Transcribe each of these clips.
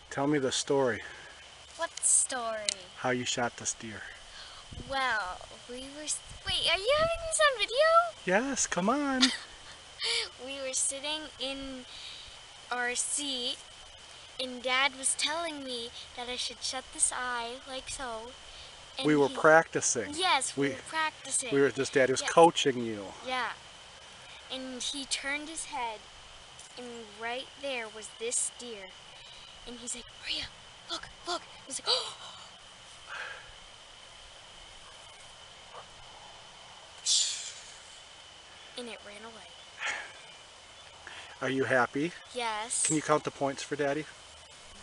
Tell me the story. What story? How you shot this deer. Well, wait, are you having this on video? Yes, come on. We were sitting in our seat, and Dad was telling me that I should shut this eye like so. And We were practicing. Yes, we were practicing. This daddy was Yeah. coaching you. Yeah. And he turned his head, and right there was this deer. And he's like, Maria, look, look. He's like, oh. And it ran away. Are you happy? Yes. Can you count the points for Daddy?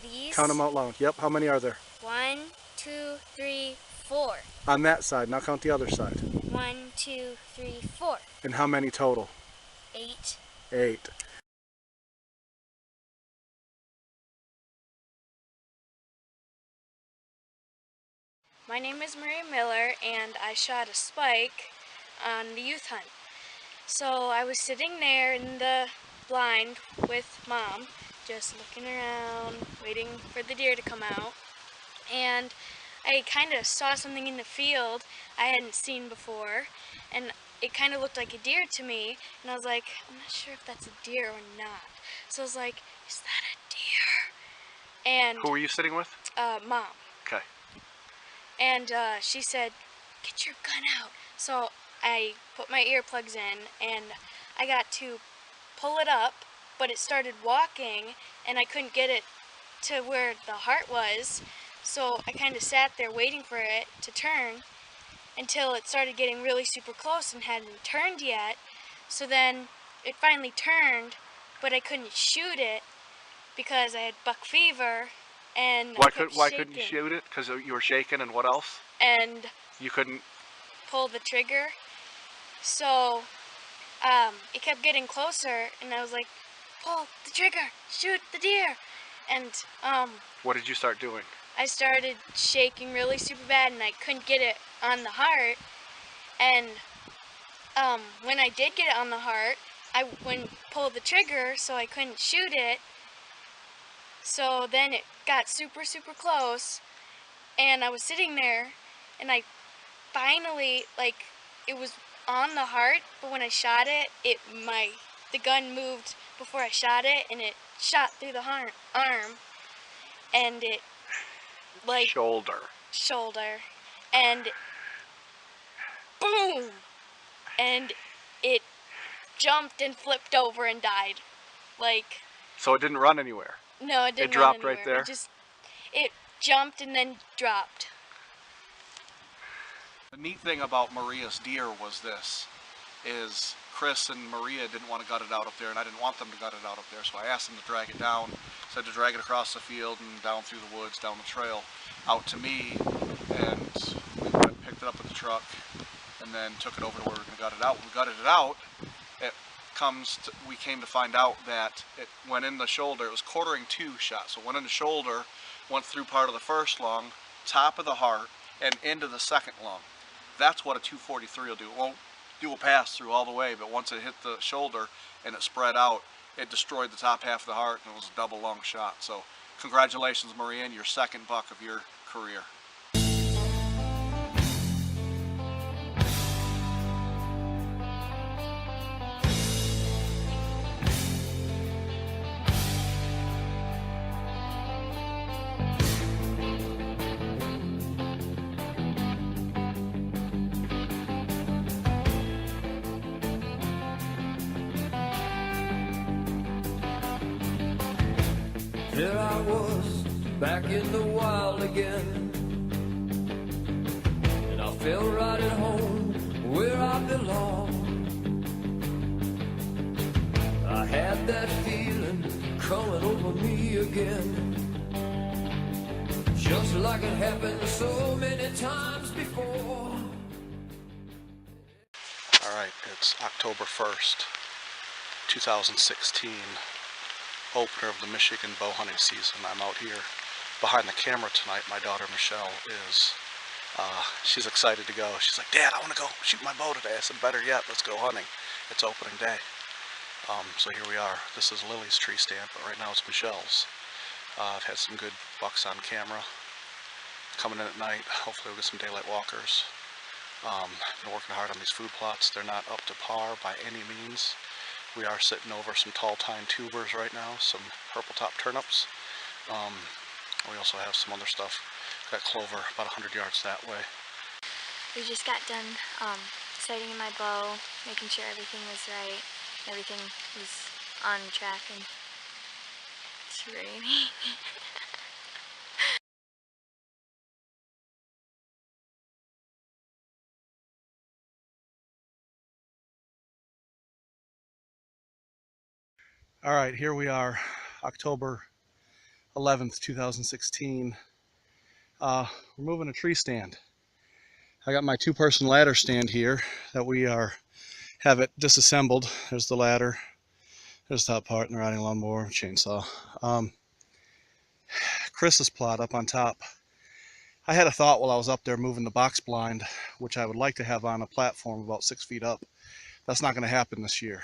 These? Count them out loud. Yep, how many are there? 1, 2, 3, 4. On that side, now count the other side. 1, 2, 3, 4. And how many total? 8. 8. My name is Maria Miller, and I shot a spike on the youth hunt. So I was sitting there in the blind with Mom, just looking around, waiting for the deer to come out. And I kind of saw something in the field I hadn't seen before, and it kind of looked like a deer to me, and I was like, I'm not sure if that's a deer or not. So I was like, is that a deer? And Who were you sitting with? Mom. Okay. And she said, get your gun out. So I put my earplugs in, and I got to pull it up, but it started walking, and I couldn't get it to where the heart was. So I kind of sat there waiting for it to turn until it started getting really super close and hadn't turned yet. So then it finally turned, but I couldn't shoot it because I had buck fever. And Why couldn't you shoot it? Because you were shaking, and what else? And You couldn't pull the trigger. So it kept getting closer, and I was like, pull the trigger, shoot the deer. And What did you start doing? I started shaking really super bad, and I couldn't get it on the heart. And when I did get it on the heart, I wouldn't pull the trigger, so I couldn't shoot it. So then it got super, super close, and I was sitting there, and I finally, it was on the heart, but when I shot it, the gun moved before I shot it, and it shot through the arm, and it, shoulder, and boom, and it jumped and flipped over and died. So it didn't run anywhere? No, it didn't. It dropped run right there? It jumped and then dropped. The neat thing about Maria's deer was this, is Chris and Maria didn't want to gut it out up there, and I didn't want them to gut it out up there, so I asked them to drag it down, said to drag it across the field and down through the woods, down the trail, out to me, and we went and picked it up with the truck, and then took it over to where we were going to gut it out. When we gutted it out, we came to find out that it went in the shoulder. It was quartering 2 shots, so it went in the shoulder, went through part of the first lung, top of the heart, and into the second lung. That's what a 243 will do. It won't do a pass through all the way, but once it hit the shoulder and it spread out, it destroyed the top half of the heart, and it was a double lung shot. So congratulations, Maria, and your second buck of your career. There I was, back in the wild again, and I felt right at home, where I belong. I had that feeling coming over me again, just like it happened so many times before. Alright, it's October 1st, 2016. Opener of the Michigan bow hunting season. I'm out here behind the camera tonight. My daughter Michelle is, she's excited to go. She's like, Dad, I want to go shoot my bow today. I said, better yet, let's go hunting. It's opening day. So here we are. This is Lily's tree stand, but right now it's Michelle's. I've had some good bucks on camera coming in at night. Hopefully we'll get some daylight walkers. Been working hard on these food plots. They're not up to par by any means. We are sitting over some tall tine tubers right now, some purple top turnips. We also have some other stuff. Got clover about 100 yards that way. We just got done sighting in my bow, making sure everything was right, everything was on track, and it's raining. All right, here we are, October 11th, 2016. We're moving a tree stand. I got my two-person ladder stand here that we have it disassembled. There's the ladder, there's the top part, and the riding lawnmower, chainsaw. Chris's plot up on top. I had a thought while I was up there moving the box blind, which I would like to have on a platform about 6 feet up. That's not going to happen this year.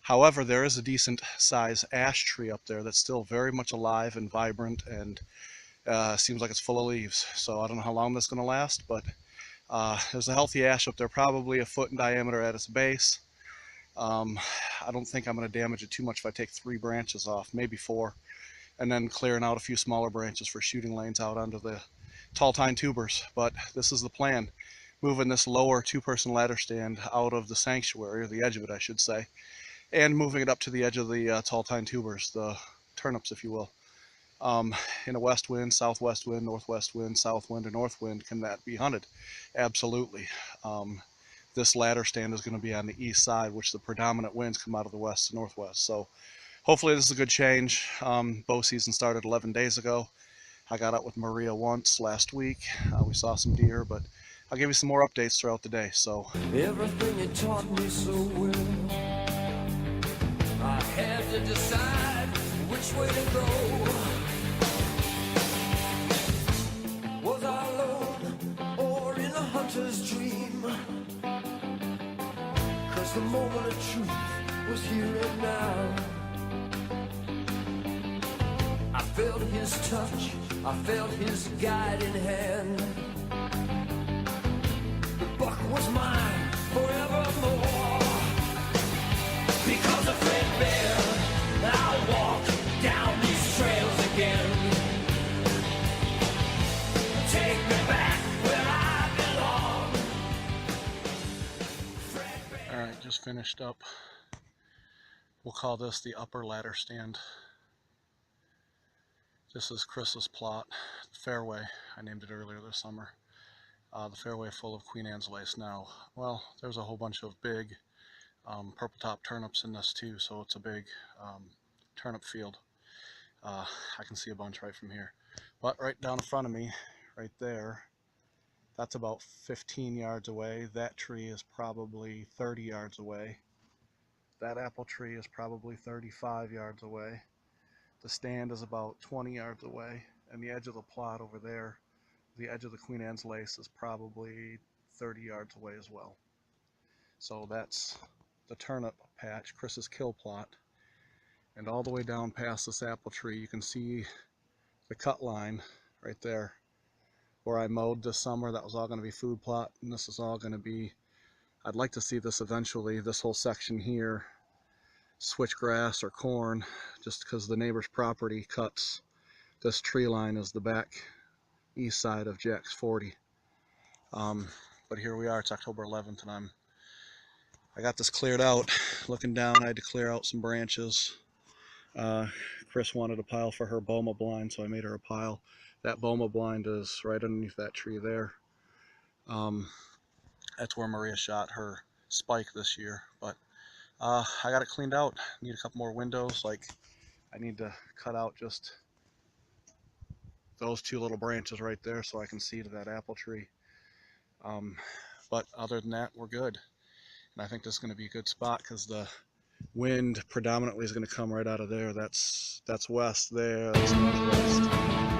However, there is a decent size ash tree up there that's still very much alive and vibrant, and seems like it's full of leaves. So I don't know how long that's going to last, but there's a healthy ash up there, probably a foot in diameter at its base. I don't think I'm going to damage it too much if I take 3 branches off, maybe 4, and then clearing out a few smaller branches for shooting lanes out onto the tall tine tubers. But this is the plan, moving this lower two-person ladder stand out of the sanctuary, or the edge of it I should say, and moving it up to the edge of the tall tine tubers, the turnips if you will. In a west wind, southwest wind, northwest wind, south wind, or north wind, can that be hunted? Absolutely. This ladder stand is going to be on the east side, which the predominant winds come out of the west to northwest. So hopefully this is a good change. Bow season started 11 days ago. I got out with Maria once last week. We saw some deer, but I'll give you some more updates throughout the day. So Everything you taught me so well, I had to decide which way to go. Was I alone or in a hunter's dream? 'Cause the moment of truth was here and now. I felt his touch, I felt his guiding hand. The buck was mine forevermore. Because of Fred Bear, I'll walk down these trails again. Take me back where I belong. alright, just finished up. We'll call this the upper ladder stand. This is Chris's plot, the fairway. I named it earlier this summer. The fairway full of Queen Anne's lace now. Well, there's a whole bunch of big purple top turnips in this too, so it's a big turnip field. I can see a bunch right from here. But right down in front of me, right there, that's about 15 yards away. That tree is probably 30 yards away. That apple tree is probably 35 yards away. The stand is about 20 yards away, and the edge of the plot over there, the edge of the Queen Anne's lace, is probably 30 yards away as well. So that's the turnip patch, Chris's kill plot, and all the way down past this apple tree you can see the cut line right there where I mowed this summer. That was all going to be food plot, and this is all going to be, I'd like to see this eventually, this whole section here, switch grass or corn, just because the neighbor's property cuts this tree line is the back east side of Jack's 40. But here we are, it's October 11th, and I got this cleared out. Looking down, I had to clear out some branches. Chris wanted a pile for her boma blind, so I made her a pile. That boma blind is right underneath that tree there. That's where Maria shot her spike this year. But I got it cleaned out. Need a couple more windows. Like, I need to cut out just those 2 little branches right there so I can see to that apple tree. But other than that, we're good. And I think this is going to be a good spot because the wind predominantly is going to come right out of there. That's west there, that's northwest.